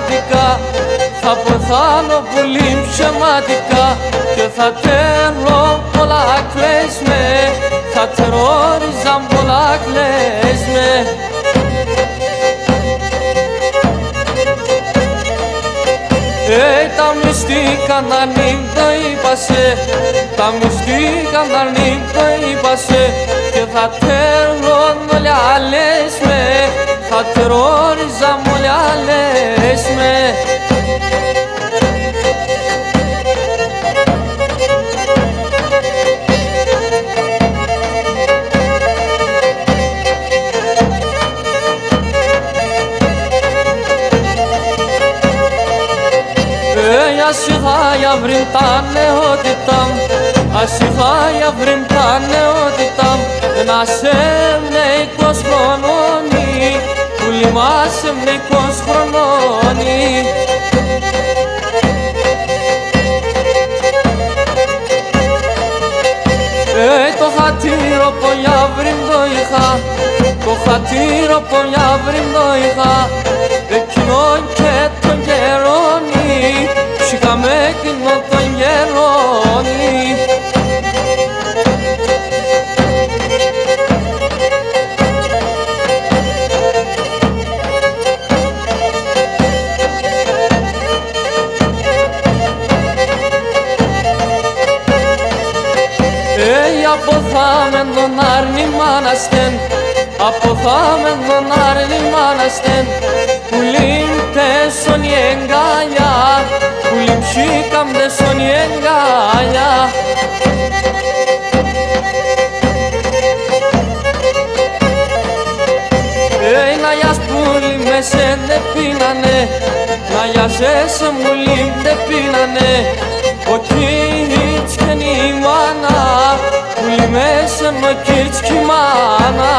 σημαντικά. Θα ποθάνω πολύ ψεματικά και θα θέλω πολλά κλαις με, θα τερόριζαν πολλά κλαις με. Τα μυστικά να νύν το είπασε, τα μυστικά να νύν το είπασε και θα τέλουν όλοι άλλες με, θα τερόριζαν όλοι άλλες με. Ασυχая βρήν τα νεότητα, ασυχая βρήν τα νεότητα, να σε με 20 χρονώνει, που λιμάσαι με 20 χρονώνει. Το χατήρο πολλιά βρήν το είχα, το χατήρο πολλιά βρήν το είχα, εκείνον και τον γερόνι, ψυχαμε εκείνον τον γερόνι. Αποθάμεν τον άρνη μάναστεν, αποθάμεν τον άρνη μάναστεν, που λύμτε η εγκάλια, που λυμψήκαμτε η εγκάλια. Να γιας που λυμέσαι δε πίνανε, να γιασέσαι μου λύμτε πίνανε, ο κίτσικεν η μάνα, που λυμέσαι ο κίτσικη μάνα.